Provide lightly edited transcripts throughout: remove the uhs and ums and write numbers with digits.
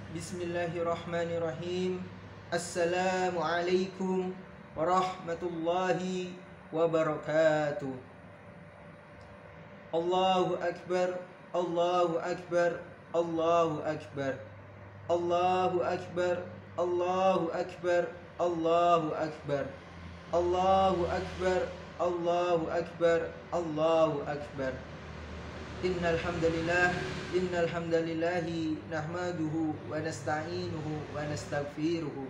Bismillahirrahmanirrahim. Assalamualaikum warahmatullahi wabarakatuh. Allahu Akbar, Allahu Akbar, Allahu Akbar, Allahu Akbar, Allahu Akbar, Allahu Akbar, Allahu Akbar, Allahu Akbar, Allahu Akbar. Innal hamdalillah nahmaduhu wa nasta'inuhu wa nastaghfiruhu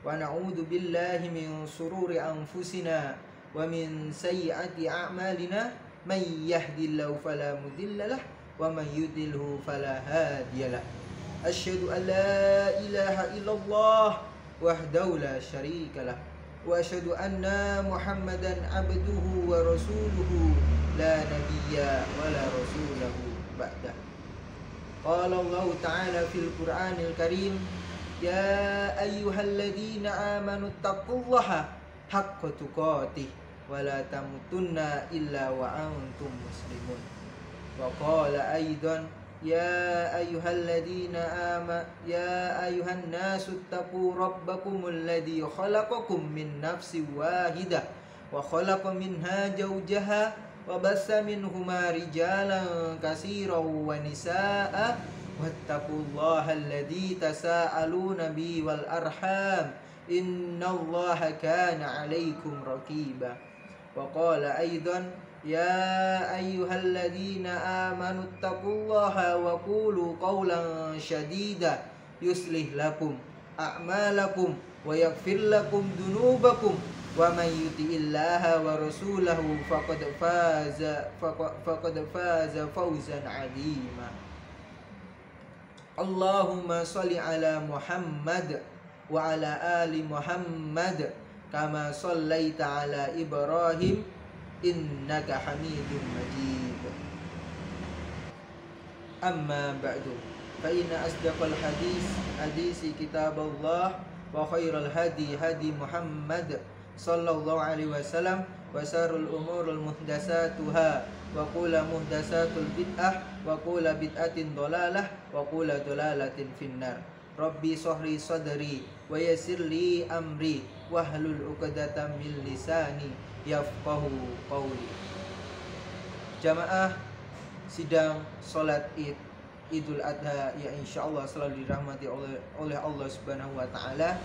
wa na'udzu billahi min shururi anfusina wa min sayyiati a'malina may yahdihillahu fala mudilla lahu wa may yudlilhu fala hadiyalah. Asyhadu an la ilaha illallah wahdahu la syarika lah wa asyhadu anna Muhammadan abduhu wa rasuluhu la nabiyya wa la rasulahu ba'dah. Qala Allah Ta'ala fil Qur'anil Karim, ya ayyuhalladzina amanu taqullaha haqqa tuqatih wa la tamutunna illa wa antum muslimun. Wa qala aidan, ya ayyuhan nasu taqu rabbakumul ladzi khalaqakum min nafsin wahidah wa khalaqa minha zawjaha wa bassa minhuma rijalan katsiran wa nisaa wattaqullaha alladzi tasaaluna bihi wal arham innallaha kana 'alaikum raqiba. Wa qala aidan, ya ayyuhalladzina amanu taqullaha wa qulu qawlan shadida yuslih lakum a'malakum wa yaghfir lakum dunubakum wa may yuti'illaha wa rasulahu faqad faza fawzan 'azima. Allahumma shalli ala Muhammad wa ala ali Muhammad kama shallaita ala Ibrahim innaka Hamidum Majid. Amma ba'du, fa inna asdaqal hadisi kitabullah wa khairal hadi Muhammad sallallahu alaihi wasallam wa syarrul umuril muhdatsatuha wa kullu muhdatsatul bid'ah wa kullu bid'atin dhalalah wa kullu dhalalatin finnar. Rabbi shrah sadri wa yassir li amri wahlul 'uqdatam min lisani yafqahu qawli. Jamaah sidang salat Idul Adha yang insyaallah selalu dirahmati oleh Allah Subhanahu wa taala,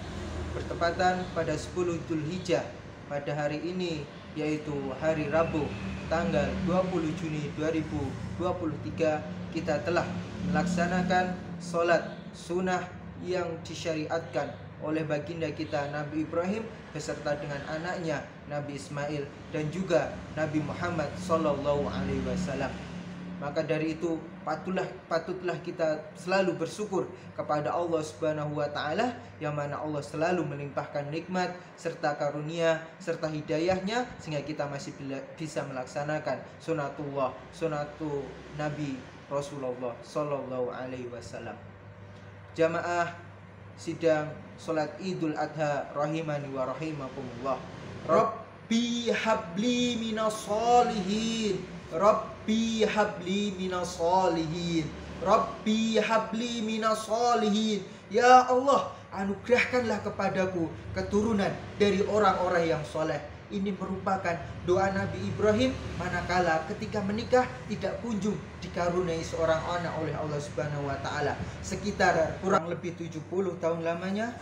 bertepatan pada 10 Dzulhijjah pada hari ini, yaitu hari Rabu tanggal 20 Juni 2023, kita telah melaksanakan salat sunnah yang disyariatkan oleh baginda kita Nabi Ibrahim beserta dengan anaknya Nabi Ismail dan juga Nabi Muhammad sallallahu alaihi wasallam. Maka dari itu patutlah kita selalu bersyukur kepada Allah Subhanahu wa taala, yang mana Allah selalu melimpahkan nikmat serta karunia serta hidayahnya sehingga kita masih bisa melaksanakan sunatu Nabi Rasulullah sallallahu alaihi wasallam. Jamaah sidang salat Idul Adha rahimani wa rahimakumullah. Rabbi habli minas solihin, Rabbi habli minas solihin, Rabbi habli minas solihin. Ya Allah, anugerahkanlah kepadaku keturunan dari orang-orang yang soleh. Ini merupakan doa Nabi Ibrahim manakala ketika menikah tidak kunjung dikaruniai seorang anak oleh Allah Subhanahu wa taala. Sekitar kurang lebih 70 tahun lamanya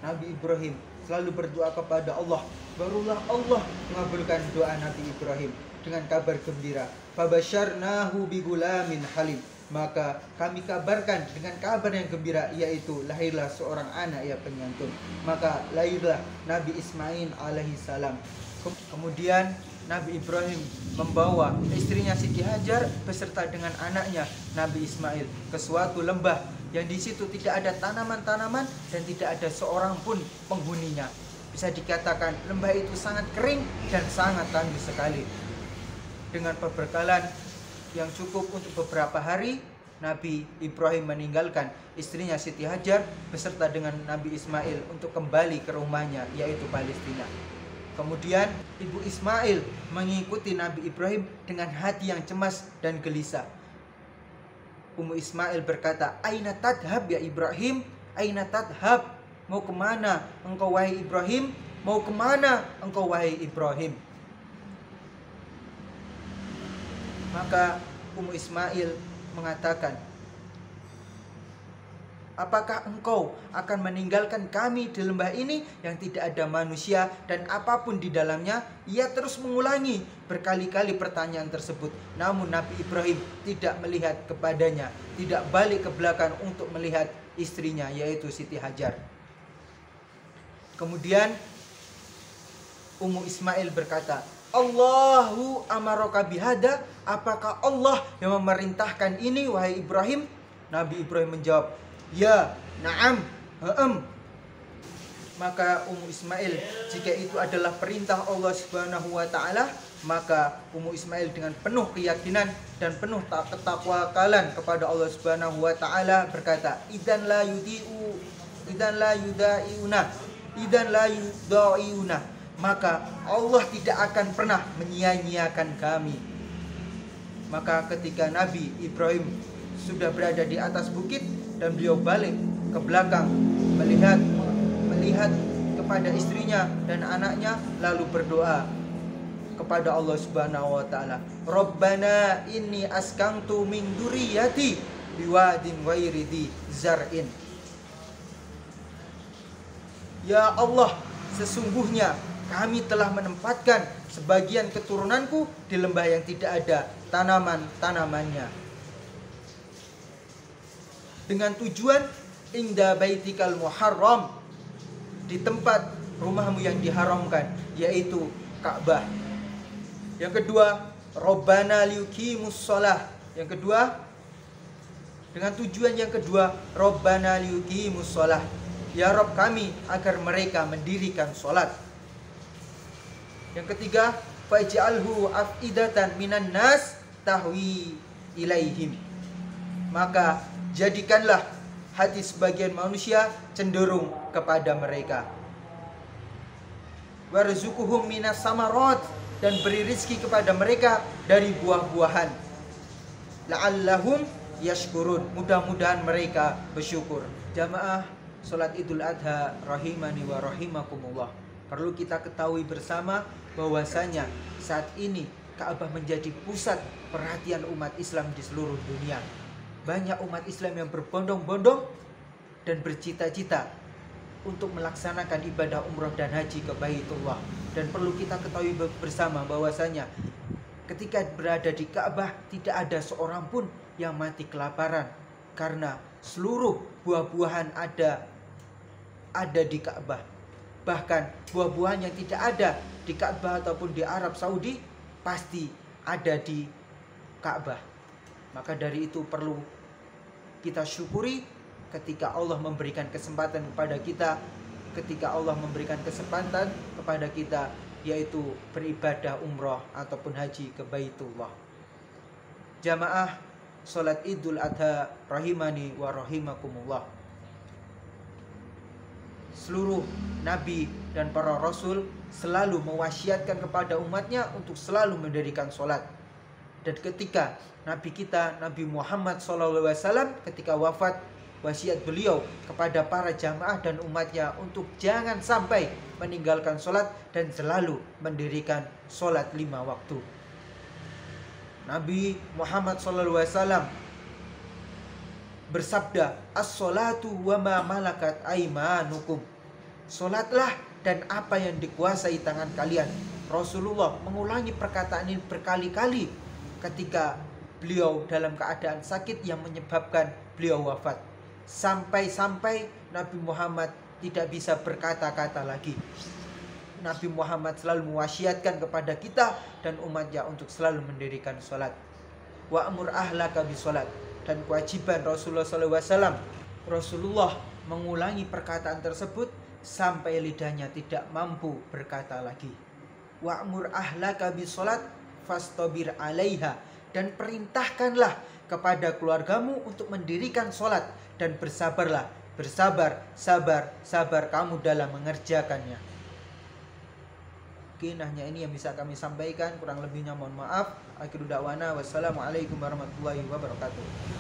Nabi Ibrahim selalu berdoa kepada Allah. Barulah Allah mengabulkan doa Nabi Ibrahim dengan kabar gembira. Fabasyarnahu bigulamin halim. Maka kami kabarkan dengan kabar yang gembira, yaitu lahirlah seorang anak yang penyantun. Maka lahirlah Nabi Ismail alaihi salam. Kemudian Nabi Ibrahim membawa istrinya Siti Hajar beserta dengan anaknya Nabi Ismail ke suatu lembah yang di situ tidak ada tanaman-tanaman dan tidak ada seorang pun penghuninya. Bisa dikatakan lembah itu sangat kering dan sangat tandus sekali. Dengan perbekalan yang cukup untuk beberapa hari, Nabi Ibrahim meninggalkan istrinya Siti Hajar beserta dengan Nabi Ismail untuk kembali ke rumahnya, yaitu Palestina. Kemudian Ibu Ismail mengikuti Nabi Ibrahim dengan hati yang cemas dan gelisah. Ummu Ismail berkata, "Aina tadhab ya Ibrahim?" Aina tadhab? Mau kemana engkau wahai Ibrahim? Mau kemana engkau wahai Ibrahim? Maka Ummu Ismail mengatakan, apakah engkau akan meninggalkan kami di lembah ini yang tidak ada manusia dan apapun di dalamnya? Ia terus mengulangi berkali-kali pertanyaan tersebut. Namun Nabi Ibrahim tidak melihat kepadanya, tidak balik ke belakang untuk melihat istrinya, yaitu Siti Hajar. Kemudian Ummu Ismail berkata, Allahu amaraka bihada? Apakah Allah yang memerintahkan ini wahai Ibrahim? Nabi Ibrahim menjawab, ya, na'am, Maka Ummu Ismail, jika itu adalah perintah Allah Subhanahu wa taala, maka Ummu Ismail dengan penuh keyakinan dan penuh ketakwakan kepada Allah Subhanahu wa taala berkata, idzan la yudaiuna, maka Allah tidak akan pernah menyia-nyiakan kami. Maka ketika Nabi Ibrahim sudah berada di atas bukit dan beliau balik ke belakang melihat kepada istrinya dan anaknya, lalu berdoa kepada Allah Subhanahu wa taala, Rabbana inni askantu min dzurriyyati biwadin ghairi dzi zar'in. Ya Allah, sesungguhnya kami telah menempatkan sebagian keturunanku di lembah yang tidak ada tanaman-tanamannya, dengan tujuan inda baitikal muharram, di tempat rumahmu yang diharamkan, yaitu Ka'bah. Yang kedua, Rabbana liyuqimus shalah. Yang kedua, dengan tujuan yang kedua, Rabbana liyuqimus shalah, ya Rabb kami agar mereka mendirikan sholat. Yang ketiga, faj'alhu afidatan minan nas tahwi ilaihim, maka jadikanlah hati sebagian manusia cenderung kepada mereka. Warzuquhum minas samarat, dan beri rezeki kepada mereka dari buah-buahan. La'allahum yashkurun, mudah-mudahan mereka bersyukur. Jamaah salat Idul Adha rahimani wa rahimakumullah, perlu kita ketahui bersama bahwasanya saat ini Ka'bah menjadi pusat perhatian umat Islam di seluruh dunia. Banyak umat Islam yang berbondong-bondong dan bercita-cita untuk melaksanakan ibadah umroh dan haji ke Baitullah. Dan perlu kita ketahui bersama bahwasanya ketika berada di Ka'bah tidak ada seorang pun yang mati kelaparan, karena seluruh buah-buahan ada di Ka'bah. Bahkan buah-buahan yang tidak ada di Ka'bah ataupun di Arab Saudi pasti ada di Ka'bah. Maka dari itu perlu kita syukuri ketika Allah memberikan kesempatan kepada kita, yaitu beribadah umroh ataupun haji ke Baitullah. Jamaah salat Idul Adha rahimani wa rahimakumullah, seluruh nabi dan para rasul selalu mewasiatkan kepada umatnya untuk selalu mendirikan sholat. Dan ketika Nabi kita, Nabi Muhammad SAW ketika wafat, wasiat beliau kepada para jamaah dan umatnya untuk jangan sampai meninggalkan sholat dan selalu mendirikan sholat 5 waktu. Nabi Muhammad SAW bersabda, as-sholatu wa ma malakat aimanukum, sholatlah dan apa yang dikuasai tangan kalian. Rasulullah mengulangi perkataan ini berkali-kali ketika beliau dalam keadaan sakit yang menyebabkan beliau wafat, sampai-sampai Nabi Muhammad tidak bisa berkata-kata lagi. Nabi Muhammad selalu mewasiatkan kepada kita dan umatnya untuk selalu mendirikan sholat. Wa'mur ahlaka bisolat, dan kewajiban Rasulullah SAW. Rasulullah mengulangi perkataan tersebut sampai lidahnya tidak mampu berkata lagi. Wa'mur ahlaka bisolat fastabir alaiha, dan perintahkanlah kepada keluargamu untuk mendirikan sholat dan bersabarlah, sabar kamu dalam mengerjakannya. Oke, hanya ini yang bisa kami sampaikan, kurang lebihnya mohon maaf. Akhirul da'wana wassalamualaikum warahmatullahi wabarakatuh.